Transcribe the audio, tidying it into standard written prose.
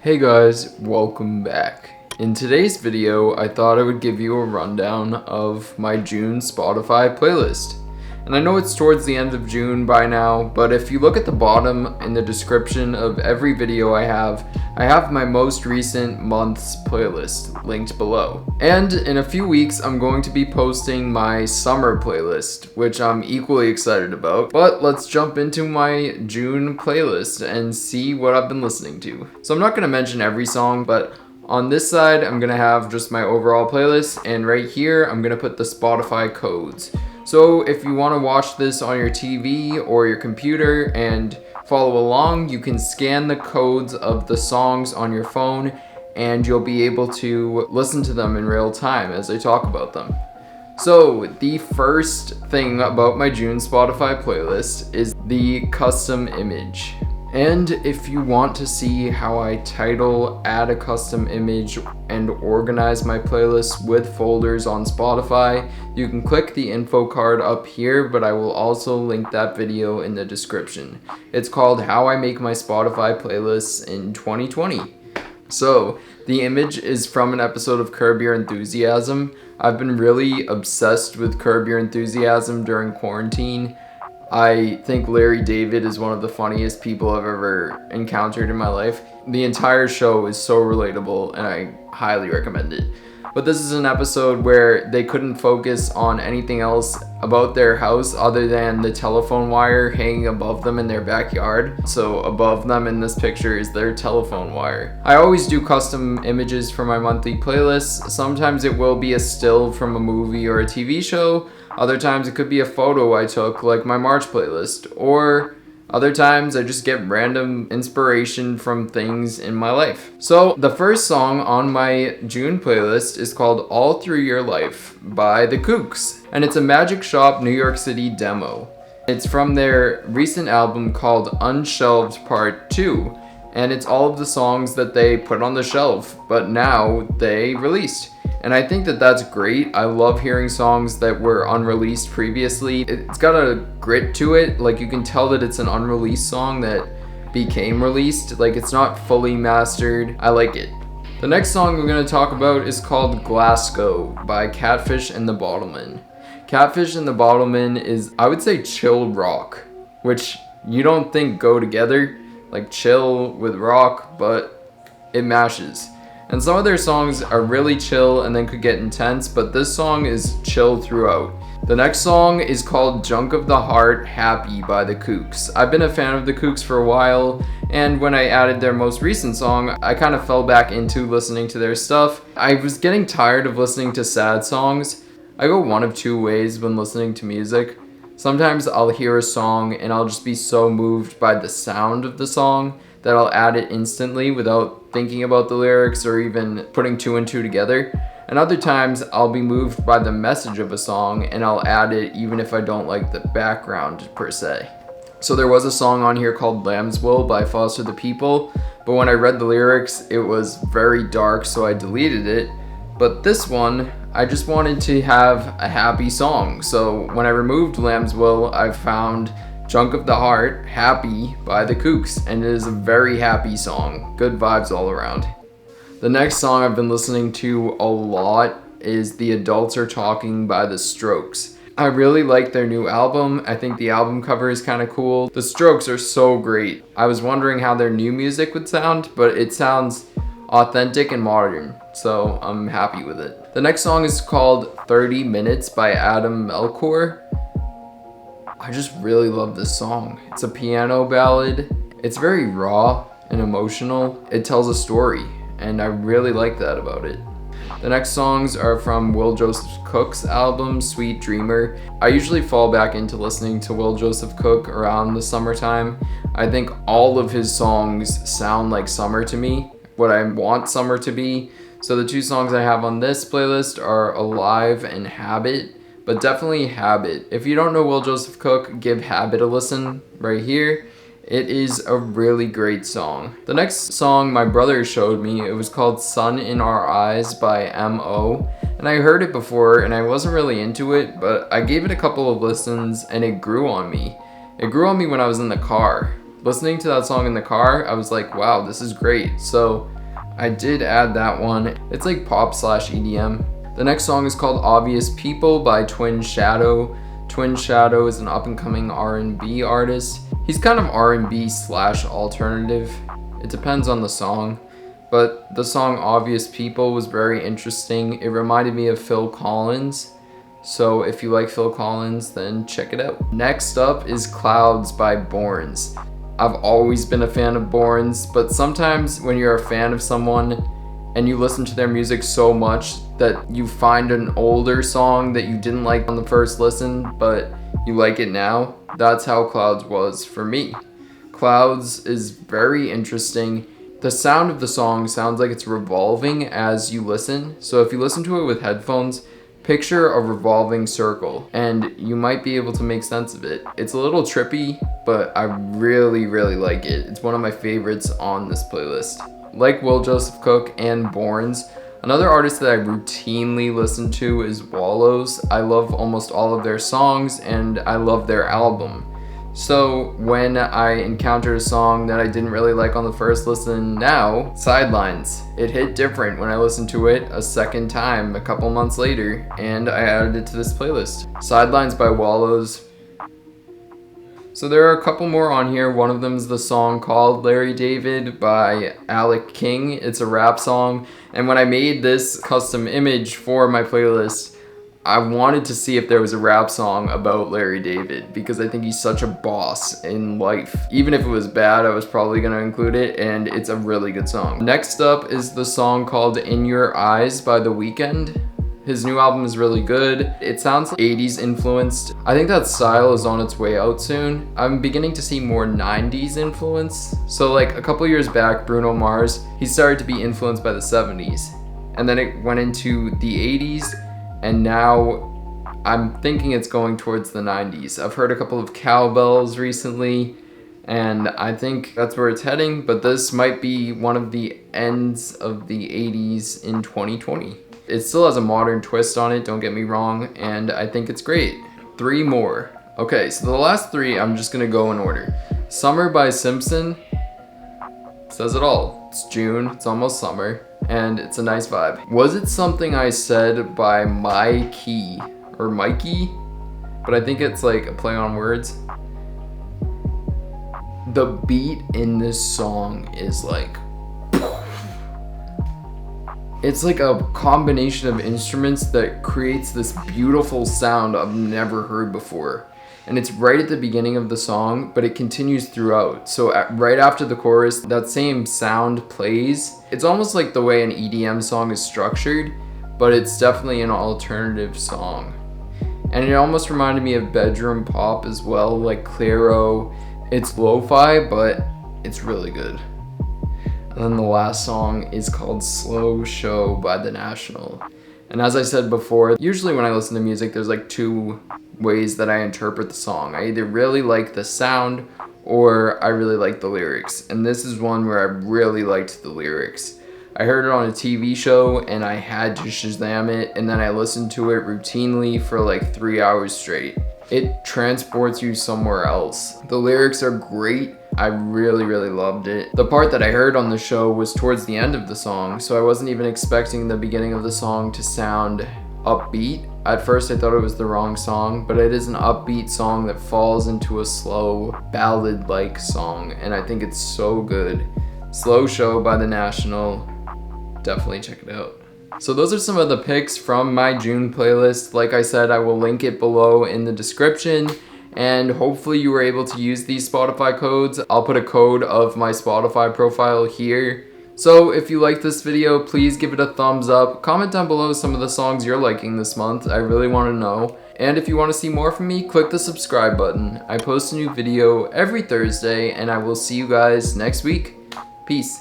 Hey guys, welcome back. In today's video, I thought I would give you a rundown of my June Spotify playlist. And I know it's towards the end of June by now, but if you look at the bottom in the description of every video I have my most recent month's playlist linked below. And in a few weeks, I'm going to be posting my summer playlist, which I'm equally excited about. But let's jump into my June playlist and see what I've been listening to. So I'm not going to mention every song, but on this side, I'm going to have just my overall playlist, and right here, I'm going to put the Spotify codes. So if you want to watch this on your TV or your computer and follow along, you can scan the codes of the songs on your phone and you'll be able to listen to them in real time as I talk about them. So the first thing about my June Spotify playlist is the custom image. And if you want to see how I title, add a custom image, and organize my playlists with folders on Spotify, you can click the info card up here, but I will also link that video in the description. It's called How I Make My Spotify Playlists in 2020. So, the image is from an episode of Curb Your Enthusiasm. I've been really obsessed with Curb Your Enthusiasm during quarantine. I think Larry David is one of the funniest people I've ever encountered in my life. The entire show is so relatable and I highly recommend it. But this is an episode where they couldn't focus on anything else about their house other than the telephone wire hanging above them in their backyard. So above them in this picture is their telephone wire. I always do custom images for my monthly playlists. Sometimes it will be a still from a movie or a TV show. Other times it could be a photo I took, like my March playlist, or other times I just get random inspiration from things in my life. So the first song on my June playlist is called All Through Your Life by The Kooks, and it's a Magic Shop New York City demo. It's from their recent album called Unshelved Part 2, and it's all of the songs that they put on the shelf, but now they released. And I think that that's great. I love hearing songs that were unreleased previously. It's got a grit to it. Like, you can tell that it's an unreleased song that became released. Like, it's not fully mastered. I like it. The next song we're going to talk about is called Glasgow by Catfish and the Bottlemen. Catfish and the Bottlemen is, I would say, chill rock, which you don't think go together, like chill with rock, but it mashes. And some of their songs are really chill and then could get intense, but this song is chill throughout. The next song is called Junk of the Heart Happy by The Kooks. I've been a fan of The Kooks for a while, and when I added their most recent song, I kind of fell back into listening to their stuff. I was getting tired of listening to sad songs. I go one of two ways when listening to music. Sometimes I'll hear a song and I'll just be so moved by the sound of the song that I'll add it instantly without thinking about the lyrics or even putting two and two together. And other times I'll be moved by the message of a song and I'll add it even if I don't like the background per se. So there was a song on here called Lambswool by Foster the People, but when I read the lyrics it was very dark, so I deleted it. But this one, I just wanted to have a happy song. So when I removed Lambswool, I found Junk of the Heart Happy by The Kooks, and it is a very happy song. Good vibes all around. The next song I've been listening to a lot is The Adults Are Talking by The Strokes. I really like their new album. I think the album cover is kind of cool. The Strokes are so great. I was wondering how their new music would sound, but it sounds authentic and modern, so I'm happy with it. The next song is called 30 Minutes by Adam Melchor. I just really love this song. It's a piano ballad. It's very raw and emotional. It tells a story, and I really like that about it. The next songs are from Will Joseph Cook's album, Sweet Dreamer. I usually fall back into listening to Will Joseph Cook around the summertime. I think all of his songs sound like summer to me, what I want summer to be. So the two songs I have on this playlist are Alive and Habit. But definitely Habit. If you don't know Will Joseph Cook, give Habit a listen right here. It is a really great song. The next song my brother showed me, it was called Sun in Our Eyes by M.O. And I heard it before and I wasn't really into it, but I gave it a couple of listens and it grew on me. It grew on me when I was in the car. Listening to that song in the car, I was like, wow, this is great. So I did add that one. It's like pop slash EDM. The next song is called Obvious People by Twin Shadow. Twin Shadow is an up-and-coming R&B artist. He's kind of R&B slash alternative. It depends on the song. But the song Obvious People was very interesting. It reminded me of Phil Collins. So if you like Phil Collins, then check it out. Next up is Clouds by Borns. I've always been a fan of Borns, but sometimes when you're a fan of someone and you listen to their music so much that you find an older song that you didn't like on the first listen, but you like it now, that's how Clouds was for me. Clouds is very interesting. The sound of the song sounds like it's revolving as you listen. So if you listen to it with headphones, picture a revolving circle and you might be able to make sense of it. It's a little trippy, but I really like it. It's one of my favorites on this playlist. Like Will Joseph Cook and Borns, another artist that I routinely listen to is Wallows. I love almost all of their songs and I love their album. So when I encountered a song that I didn't really like on the first listen now, Sidelines, it hit different when I listened to it a second time a couple months later, and I added it to this playlist. Sidelines by Wallows. So there are a couple more on here. One of them is the song called Larry David by Alec King. It's a rap song, and when I made this custom image for my playlist, I wanted to see if there was a rap song about Larry David because I think he's such a boss in life. Even if it was bad, I was probably gonna include it, and it's a really good song. Next up is the song called In Your Eyes by The Weeknd. His new album is really good. It sounds 80s influenced. I think that style is on its way out soon. I'm beginning to see more 90s influence. So like a couple years back, Bruno Mars, he started to be influenced by the 70s. And then it went into the 80s, and now I'm thinking it's going towards the 90s. I've heard a couple of cowbells recently, and I think that's where it's heading, but this might be one of the ends of the 80s in 2020. It still has a modern twist on it, don't get me wrong, and I think it's great. 3 more. Okay, so the last 3, I'm just gonna go in order. Summer by Simpson says it all. It's June, it's almost summer, and it's a nice vibe. Was It Something I Said by Mikey, or Mikey? But I think it's like a play on words. The beat in this song is like, it's like a combination of instruments that creates this beautiful sound I've never heard before. And it's right at the beginning of the song, but it continues throughout. So right after the chorus, that same sound plays. It's almost like the way an EDM song is structured, but it's definitely an alternative song. And it almost reminded me of bedroom pop as well, like Clairo. It's lo-fi, but it's really good. And then the last song is called Slow Show by The National. And as I said before, usually when I listen to music, there's like 2 ways that I interpret the song. I either really like the sound or I really like the lyrics. And this is one where I really liked the lyrics. I heard it on a TV show and I had to Shazam it, and then I listened to it routinely for like 3 hours straight. It transports you somewhere else. The lyrics are great. I really loved it. The part that I heard on the show was towards the end of the song, so I wasn't even expecting the beginning of the song to sound upbeat. At first I thought it was the wrong song, but it is an upbeat song that falls into a slow ballad-like song, and I think it's so good. Slow Show by The National. Definitely check it out. So those are some of the picks from my June playlist. Like I said, I will link it below in the description, and hopefully you were able to use these Spotify codes. I'll put a code of my Spotify profile here. So if you like this video, please give it a thumbs up. Comment down below some of the songs you're liking this month. I really want to know. And if you want to see more from me, click the subscribe button. I post a new video every Thursday, and I will see you guys next week. Peace.